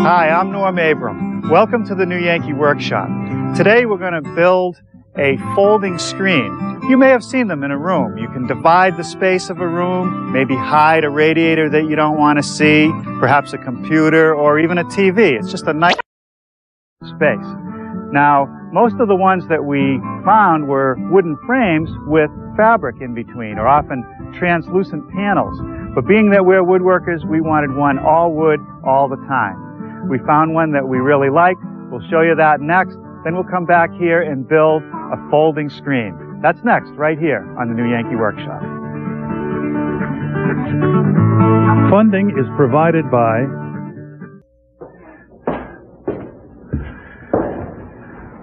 Hi, I'm Abram. Welcome to the new Yankee Workshop. Today we're going to build a folding screen. You may have seen them in a room. You can divide the space of a room, maybe hide a radiator that you don't want to see, perhaps a computer or even a TV. It's just a nice space. Now, most of the ones that we found were wooden frames with fabric in between, or often translucent panels. But being that we're woodworkers, we wanted one all wood all the time. We found one that we really liked. We'll show you that next. Then we'll come back here and build a folding screen. That's next, right here on the new Yankee Workshop. Funding is provided by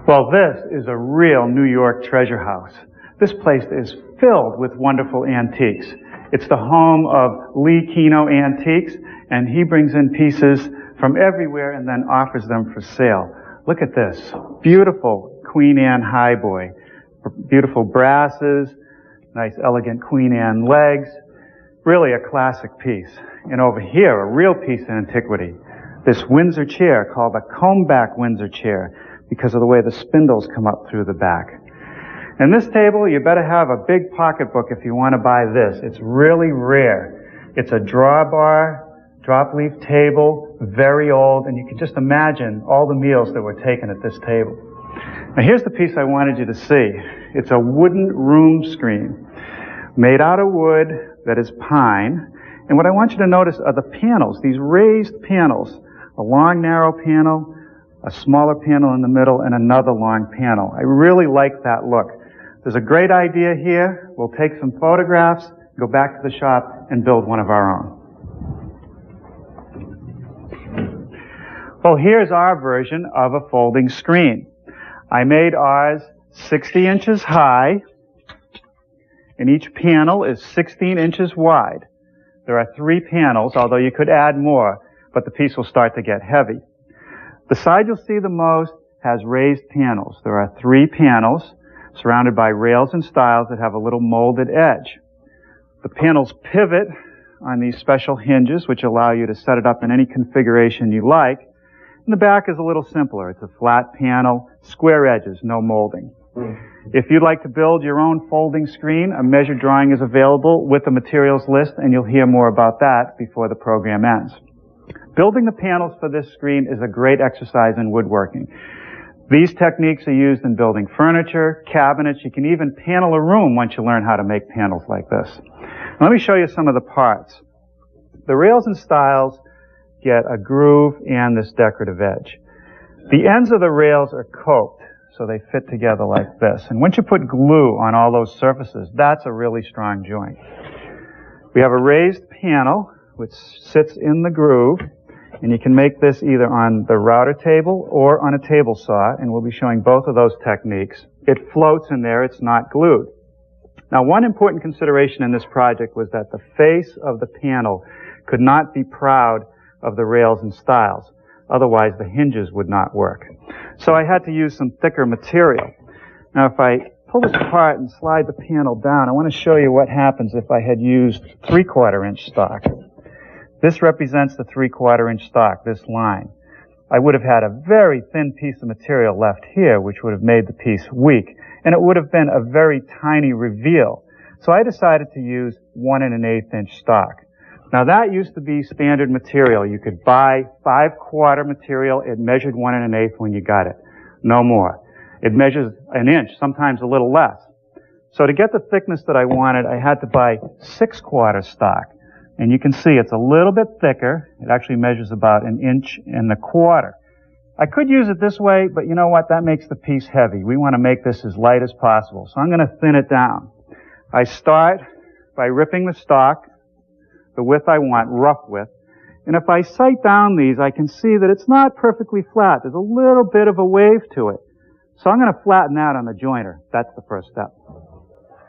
Well, this is a real New York treasure house. This place is filled with wonderful antiques. It's the home of Lee Kino Antiques, and he brings in pieces from everywhere and then offers them for sale. Look at this. Beautiful Queen Anne highboy. Beautiful brasses. Nice elegant Queen Anne legs. Really a classic piece. And over here, a real piece of antiquity. This Windsor chair called a comb-back Windsor chair because of the way the spindles come up through the back. And this table, you better have a big pocketbook if you want to buy this. It's really rare. It's a drawbar, drop leaf table, very old, and you can just imagine all the meals that were taken at this table. Now here's the piece I wanted you to see. It's a wooden room screen made out of wood that is pine. And what I want you to notice are the panels, these raised panels. A long, narrow panel, a smaller panel in the middle, and another long panel. I really like that look. There's a great idea here. We'll take some photographs, go back to the shop, and build one of our own. Well, here's our version of a folding screen. I made ours 60 inches high, and each panel is 16 inches wide. There are 3 panels, although you could add more, but the piece will start to get heavy. The side you'll see the most has raised panels. There are 3 panels surrounded by rails and stiles that have a little molded edge. The panels pivot on these special hinges, which allow you to set it up in any configuration you like. And the back is a little simpler. It's a flat panel, square edges, no molding. If you'd like to build your own folding screen, a measured drawing is available with the materials list, and you'll hear more about that before the program ends. Building the panels for this screen is a great exercise in woodworking. These techniques are used in building furniture, cabinets. You can even panel a room once you learn how to make panels like this. Now, let me show you some of the parts. The rails and stiles get a groove and this decorative edge. The ends of the rails are coped, so they fit together like this. And once you put glue on all those surfaces, that's a really strong joint. We have a raised panel which sits in the groove, and you can make this either on the router table or on a table saw, and we'll be showing both of those techniques. It floats in there, it's not glued. Now, one important consideration in this project was that the face of the panel could not be proud of the rails and stiles. Otherwise, the hinges would not work. So I had to use some thicker material. Now, if I pull this apart and slide the panel down, I want to show you what happens if I had used 3/4 inch stock. This represents the 3/4 inch stock, this line. I would have had a very thin piece of material left here, which would have made the piece weak, and it would have been a very tiny reveal. So I decided to use 1 1/8 inch stock. Now that used to be standard material. You could buy 5/4 material. It measured 1 1/8 when you got it. No more. It measures 1 inch, sometimes a little less. So to get the thickness that I wanted, I had to buy 6/4 stock. And you can see it's a little bit thicker. It actually measures about 1 1/4 inches. I could use it this way, but you know what? That makes the piece heavy. We want to make this as light as possible. So I'm going to thin it down. I start by ripping the stock, the width I want, rough width. And if I sight down these, I can see that it's not perfectly flat. There's a little bit of a wave to it. So I'm going to flatten that on the jointer. That's the first step.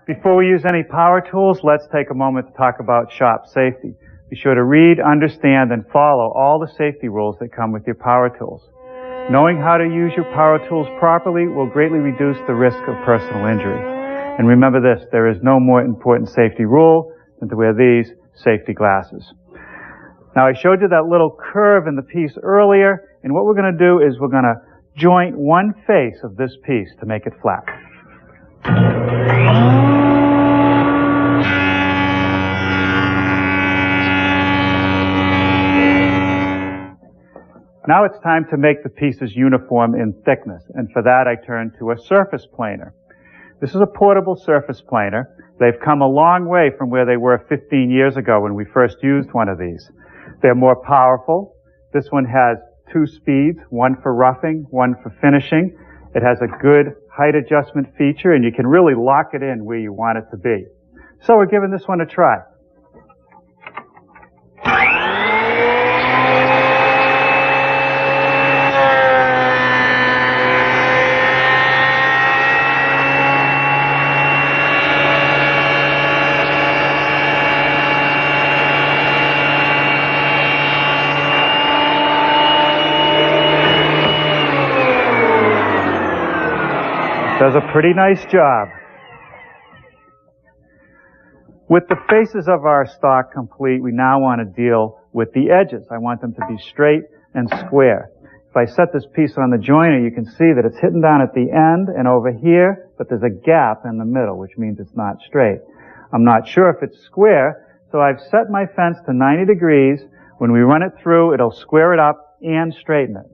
Before we use any power tools, let's take a moment to talk about shop safety. Be sure to read, understand, and follow all the safety rules that come with your power tools. Knowing how to use your power tools properly will greatly reduce the risk of personal injury. And remember this, there is no more important safety rule than to wear these safety glasses. Now I showed you that little curve in the piece earlier, and what we're going to do is we're going to joint one face of this piece to make it flat. Now it's time to make the pieces uniform in thickness, and for that I turn to a surface planer. This is a portable surface planer. They've come a long way from where they were 15 years ago when we first used one of these. They're more powerful. This one has 2 speeds, one for roughing, one for finishing. It has a good height adjustment feature, and you can really lock it in where you want it to be. So we're giving this one a try. Does a pretty nice job. With the faces of our stock complete, we now want to deal with the edges. I want them to be straight and square. If I set this piece on the joiner, you can see that it's hitting down at the end and over here, but there's a gap in the middle, which means it's not straight. I'm not sure if it's square, so I've set my fence to 90 degrees. When we run it through, it'll square it up and straighten it.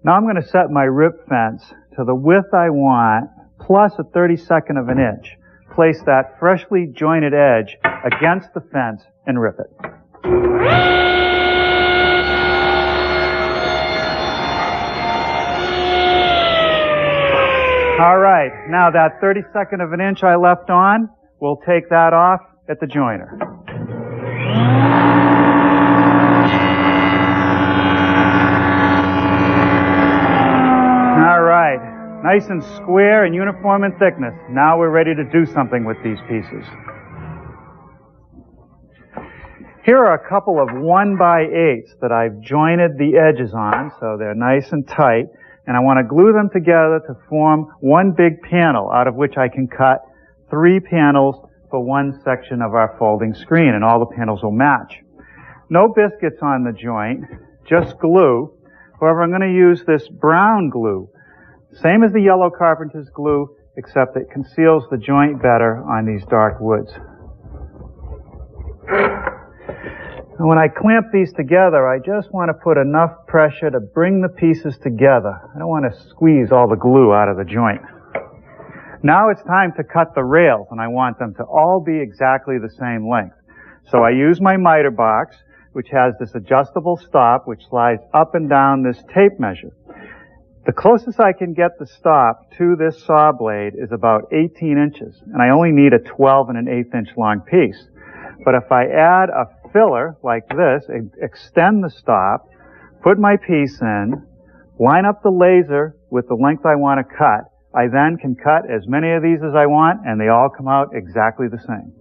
Now I'm going to set my rip fence to the width I want, plus a 32nd of an inch. Place that freshly jointed edge against the fence and rip it. All right, now that 32nd of an inch I left on, we'll take that off at the joiner. Nice and square and uniform in thickness. Now we're ready to do something with these pieces. Here are a couple of 1x8s that I've jointed the edges on, so they're nice and tight, and I want to glue them together to form one big panel, out of which I can cut 3 panels for one section of our folding screen, and all the panels will match. No biscuits on the joint, just glue. However, I'm going to use this brown glue. Same as the yellow carpenter's glue, except it conceals the joint better on these dark woods. And when I clamp these together, I just want to put enough pressure to bring the pieces together. I don't want to squeeze all the glue out of the joint. Now it's time to cut the rails, and I want them to all be exactly the same length. So I use my miter box, which has this adjustable stop, which slides up and down this tape measure. The closest I can get the stop to this saw blade is about 18 inches, and I only need a 12 1/8 inch long piece. But if I add a filler like this, extend the stop, put my piece in, line up the laser with the length I want to cut, I then can cut as many of these as I want, and they all come out exactly the same.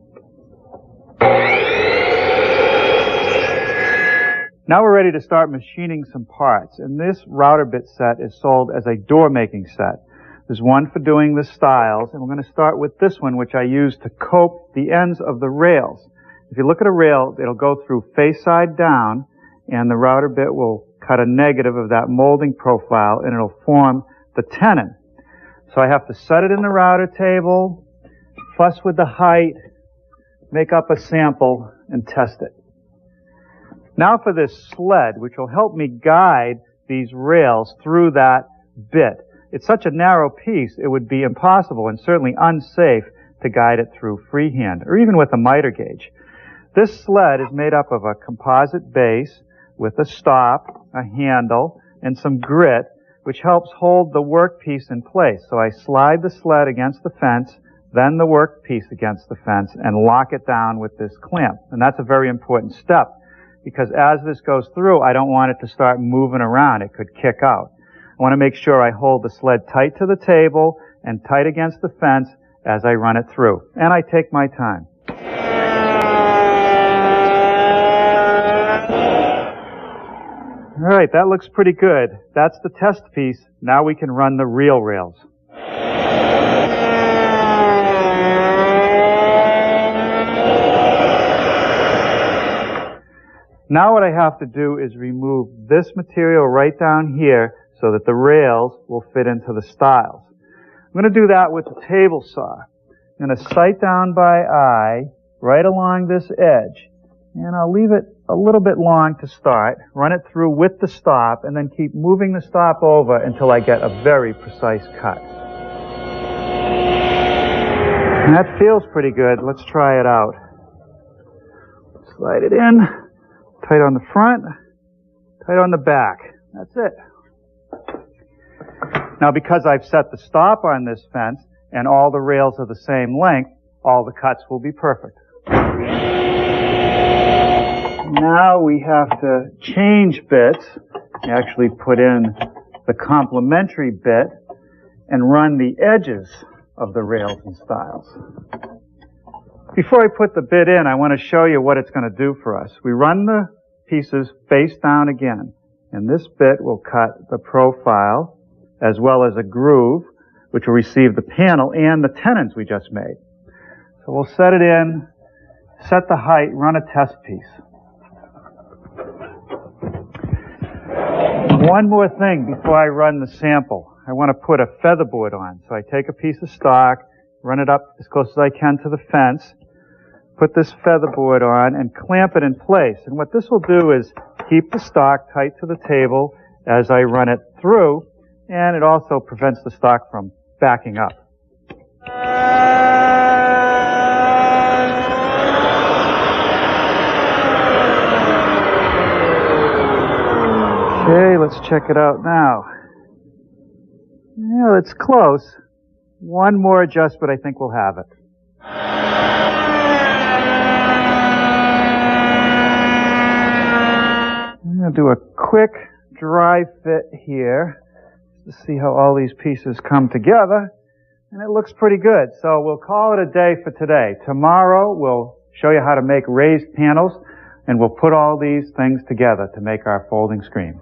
Now we're ready to start machining some parts, and this router bit set is sold as a door making set. There's one for doing the stiles, and we're going to start with this one, which I use to cope the ends of the rails. If you look at a rail, it'll go through face side down, and the router bit will cut a negative of that molding profile, and it'll form the tenon. So I have to set it in the router table, fuss with the height, make up a sample, and test it. Now for this sled, which will help me guide these rails through that bit. It's such a narrow piece, it would be impossible and certainly unsafe to guide it through freehand, or even with a miter gauge. This sled is made up of a composite base with a stop, a handle, and some grit, which helps hold the workpiece in place. So I slide the sled against the fence, then the workpiece against the fence, and lock it down with this clamp. And that's a very important step, because as this goes through, I don't want it to start moving around. It could kick out. I want to make sure I hold the sled tight to the table and tight against the fence as I run it through. And I take my time. All right, that looks pretty good. That's the test piece. Now we can run the real rails. Now what I have to do is remove this material right down here so that the rails will fit into the stiles. I'm going to do that with the table saw. I'm going to sight down by eye right along this edge, and I'll leave it a little bit long to start, run it through with the stop, and then keep moving the stop over until I get a very precise cut. And that feels pretty good. Let's try it out. Slide it in, tight on the front, tight on the back. That's it. Now, because I've set the stop on this fence and all the rails are the same length, all the cuts will be perfect. Now we have to change bits, actually put in the complementary bit, and run the edges of the rails and stiles. Before I put the bit in, I want to show you what it's going to do for us. We run the pieces face down again, and this bit will cut the profile as well as a groove, which will receive the panel and the tenons we just made. So we'll set it in, set the height, run a test piece. One more thing before I run the sample. I want to put a featherboard on. So I take a piece of stock, run it up as close as I can to the fence, put this featherboard on, and clamp it in place. And what this will do is keep the stock tight to the table as I run it through, and it also prevents the stock from backing up. Okay, let's check it out now. Yeah, it's close. One more adjustment, I think we'll have it. I'm going to do a quick dry fit here to see how all these pieces come together, and it looks pretty good. So we'll call it a day for today. Tomorrow we'll show you how to make raised panels, and we'll put all these things together to make our folding screen.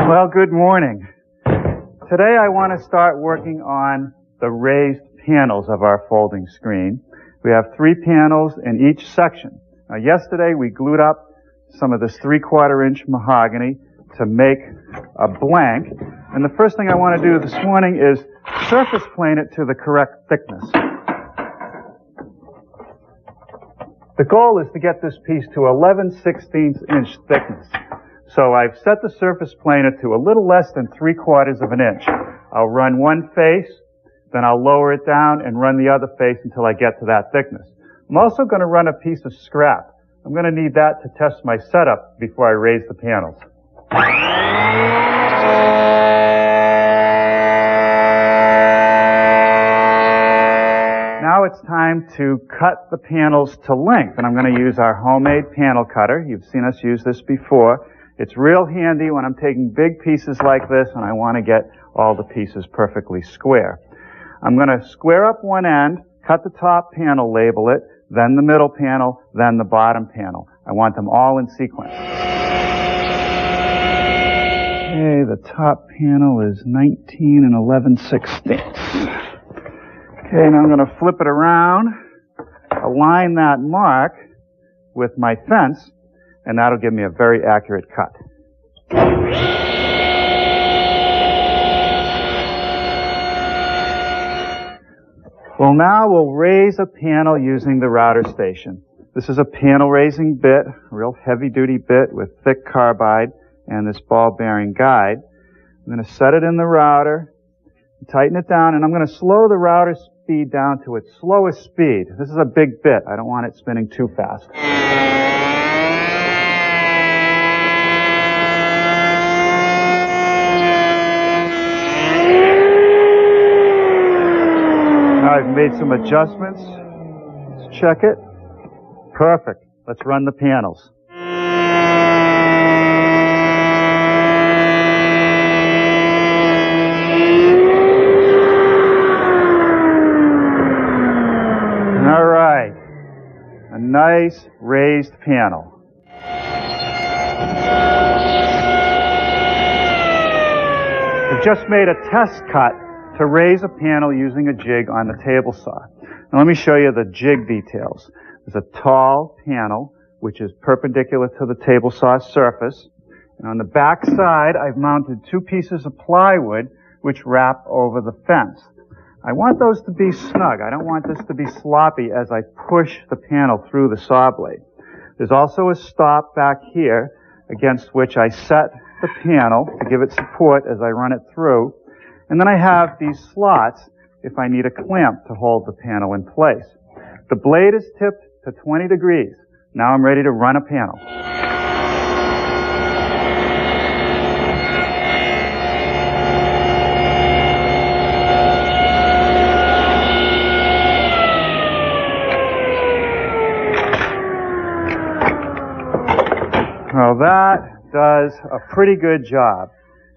Well, good morning. Today I want to start working on the raised panels of our folding screen. We have 3 panels in each section. Now, yesterday we glued up some of this 3/4 inch mahogany to make a blank. And the first thing I want to do this morning is surface plane it to the correct thickness. The goal is to get this piece to 11/16 inch thickness. So I've set the surface planer to a little less than 3/4 of an inch. I'll run one face, then I'll lower it down and run the other face until I get to that thickness. I'm also going to run a piece of scrap. I'm going to need that to test my setup before I raise the panels. Now it's time to cut the panels to length, and I'm going to use our homemade panel cutter. You've seen us use this before. It's real handy when I'm taking big pieces like this and I want to get all the pieces perfectly square. I'm going to square up one end, cut the top panel, label it, then the middle panel, then the bottom panel. I want them all in sequence. Okay, the top panel is 19 11/16. Okay, now I'm going to flip it around, align that mark with my fence, and that'll give me a very accurate cut. Well, now we'll raise a panel using the router station. This is a panel raising bit, a real heavy-duty bit with thick carbide and this ball bearing guide. I'm going to set it in the router, tighten it down, and I'm going to slow the router speed down to its slowest speed. This is a big bit. I don't want it spinning too fast. I've made some adjustments. Let's check it. Perfect. Let's run the panels. All right. A nice raised panel. just made a test cut to raise a panel using a jig on the table saw. Now let me show you the jig details. There's a tall panel which is perpendicular to the table saw surface. And on the back side, I've mounted 2 pieces of plywood which wrap over the fence. I want those to be snug. I don't want this to be sloppy as I push the panel through the saw blade. There's also a stop back here against which I set the panel to give it support as I run it through. And then I have these slots if I need a clamp to hold the panel in place. The blade is tipped to 20 degrees. Now I'm ready to run a panel. Well, that does a pretty good job.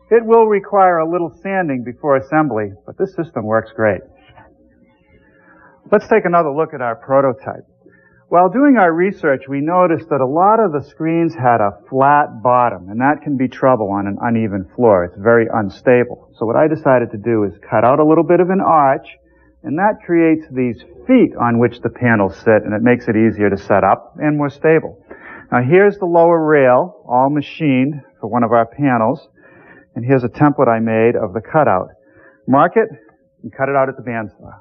It will require a little sanding before assembly, but this system works great. Let's take another look at our prototype. While doing our research, we noticed that a lot of the screens had a flat bottom, and that can be trouble on an uneven floor. It's very unstable. So what I decided to do is cut out a little bit of an arch, and that creates these feet on which the panels sit, and it makes it easier to set up and more stable. Now here's the lower rail, all machined for one of our panels. And here's a template I made of the cutout. Mark it and cut it out at the bandsaw.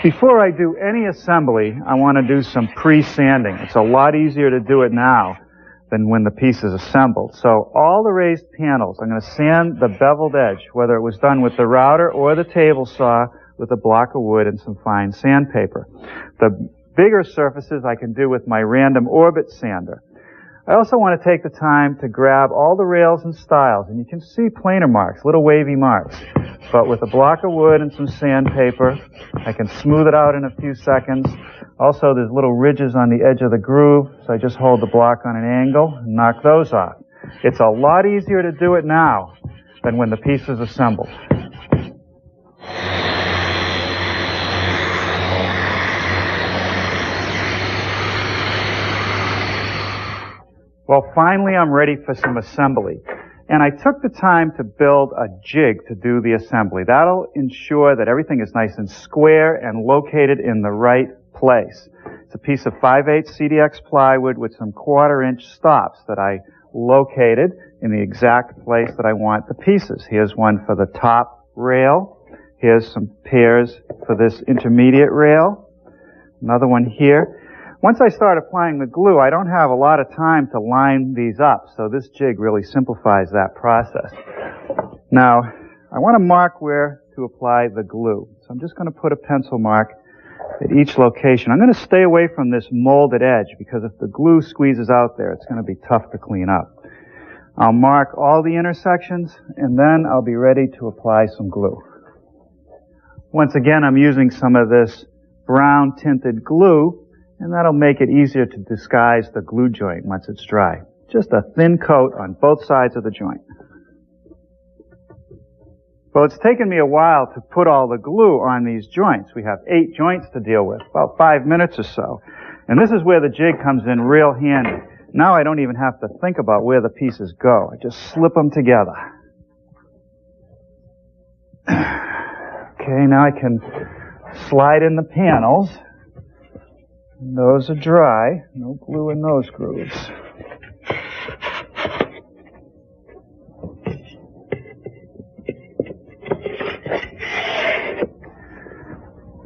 Before I do any assembly, I want to do some pre-sanding. It's a lot easier to do it now than when the piece is assembled. So all the raised panels, I'm going to sand the beveled edge, whether it was done with the router or the table saw with a block of wood and some fine sandpaper. The bigger surfaces I can do with my random orbit sander. I also want to take the time to grab all the rails and stiles, and you can see planer marks, little wavy marks. But with a block of wood and some sandpaper, I can smooth it out in a few seconds. Also, there's little ridges on the edge of the groove, so I just hold the block on an angle and knock those off. It's a lot easier to do it now than when the piece is assembled. Well, finally I'm ready for some assembly. And I took the time to build a jig to do the assembly. That'll ensure that everything is nice and square and located in the right place. It's a piece of 5/8 CDX plywood with some 1/4-inch stops that I located in the exact place that I want the pieces. Here's one for the top rail. Here's some pairs for this intermediate rail. Another one here. Once I start applying the glue, I don't have a lot of time to line these up, so this jig really simplifies that process. Now, I want to mark where to apply the glue. So I'm just going to put a pencil mark at each location. I'm going to stay away from this molded edge because if the glue squeezes out there, it's going to be tough to clean up. I'll mark all the intersections, and then I'll be ready to apply some glue. Once again, I'm using some of this brown tinted glue, and that'll make it easier to disguise the glue joint once it's dry. Just a thin coat on both sides of the joint. Well, it's taken me a while to put all the glue on these joints. We have 8 joints to deal with, about 5 minutes or so. And this is where the jig comes in real handy. Now I don't even have to think about where the pieces go. I just slip them together. Okay, now I can slide in the panels. Those are dry. No glue in those grooves.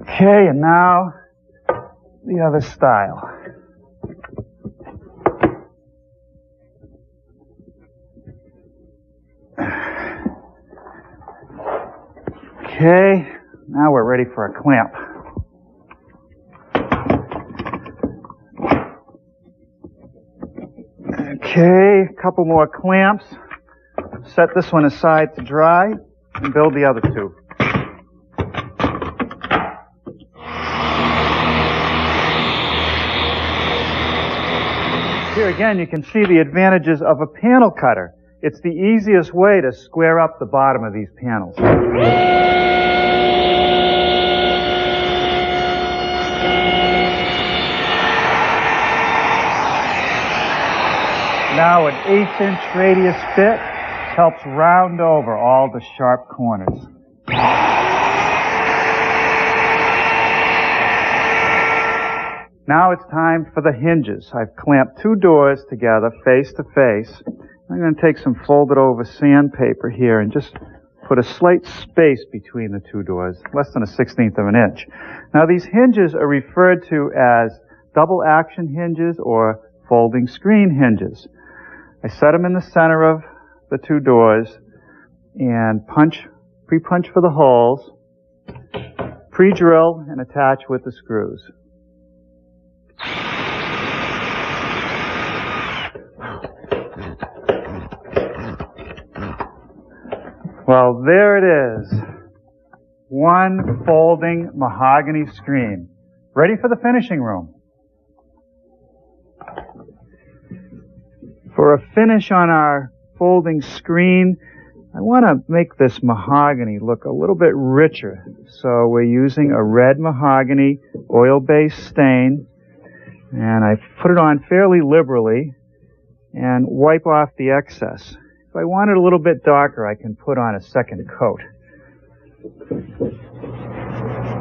Okay, and now the other style. Okay, now we're ready for a clamp. Okay, a couple more clamps. Set this one aside to dry and build the other 2. Here again, you can see the advantages of a panel cutter. It's the easiest way to square up the bottom of these panels. Now an 1/8-inch radius bit helps round over all the sharp corners. Now it's time for the hinges. I've clamped 2 doors together face to face. I'm going to take some folded over sandpaper here and just put a slight space between the 2 doors, less than a 1/16 of an inch. Now these hinges are referred to as double action hinges or folding screen hinges. I set them in the center of the 2 doors and pre-punch for the holes, pre-drill and attach with the screws. Well, there it is. One folding mahogany screen. Ready for the finishing room. For a finish on our folding screen, I want to make this mahogany look a little bit richer. So we're using a red mahogany oil-based stain, and I put it on fairly liberally and wipe off the excess. If I want it a little bit darker, I can put on a second coat.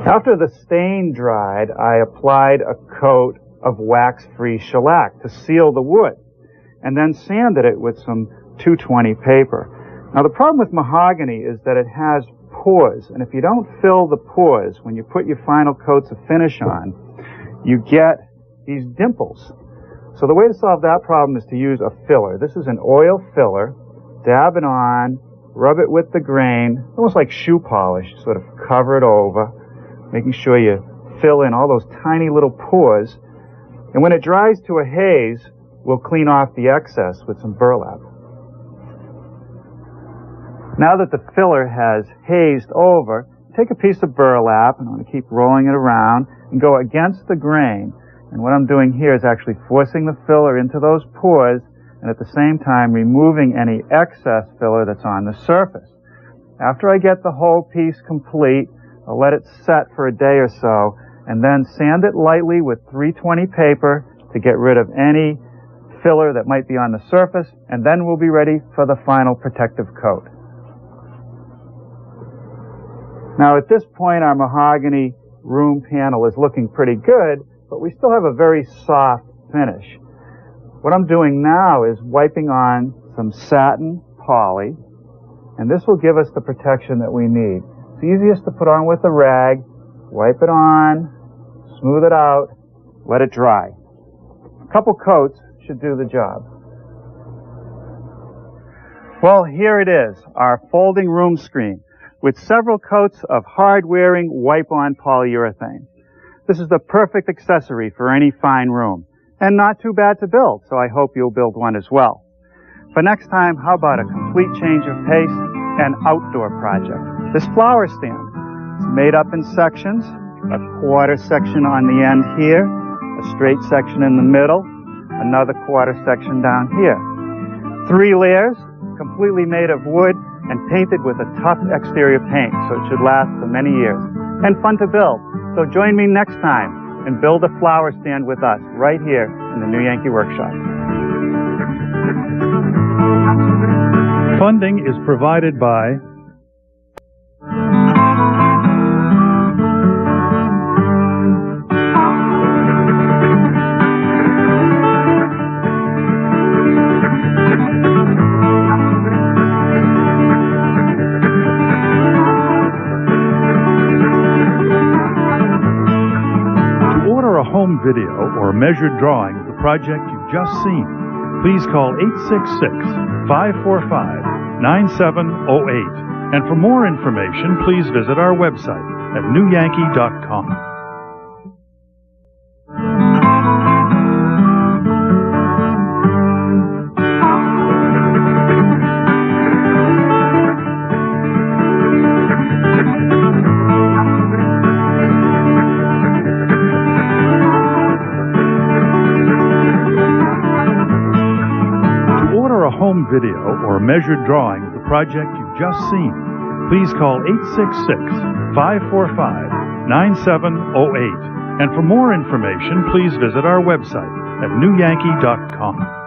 After the stain dried, I applied a coat of wax-free shellac to seal the wood, and then sanded it with some 220 paper. Now the problem with mahogany is that it has pores, and if you don't fill the pores when you put your final coats of finish on, you get these dimples. So the way to solve that problem is to use a filler. This is an oil filler. Dab it on, rub it with the grain, almost like shoe polish, sort of cover it over, making sure you fill in all those tiny little pores. And when it dries to a haze, we'll clean off the excess with some burlap. Now that the filler has hazed over, take a piece of burlap, and I'm going to keep rolling it around, and go against the grain. And what I'm doing here is actually forcing the filler into those pores, and at the same time removing any excess filler that's on the surface. After I get the whole piece complete, I'll let it set for a day or so, and then sand it lightly with 320 paper to get rid of any filler that might be on the surface, and then we'll be ready for the final protective coat. Now at this point, our mahogany room panel is looking pretty good, but we still have a very soft finish. What I'm doing now is wiping on some satin poly, and this will give us the protection that we need. It's easiest to put on with a rag, wipe it on, smooth it out, let it dry. A couple coats should do the job. Well, here it is, our folding room screen with several coats of hard-wearing wipe-on polyurethane. This is the perfect accessory for any fine room, and not too bad to build, so I hope you'll build one as well. For next time, how about a complete change of pace and outdoor project? This flower stand, it's made up in sections, a quarter section on the end here, a straight section in the middle, another quarter section down here. 3 layers, completely made of wood and painted with a tough exterior paint, so it should last for many years. And fun to build. So join me next time and build a flower stand with us right here in the new Yankee Workshop. Funding is provided by home video or measured drawing of the project you've just seen, please call 866-545-9708. And for more information, please visit our website at newyankee.com. Home video or measured drawing of the project you've just seen, please call 866-545-9708. And for more information, please visit our website at newyankee.com.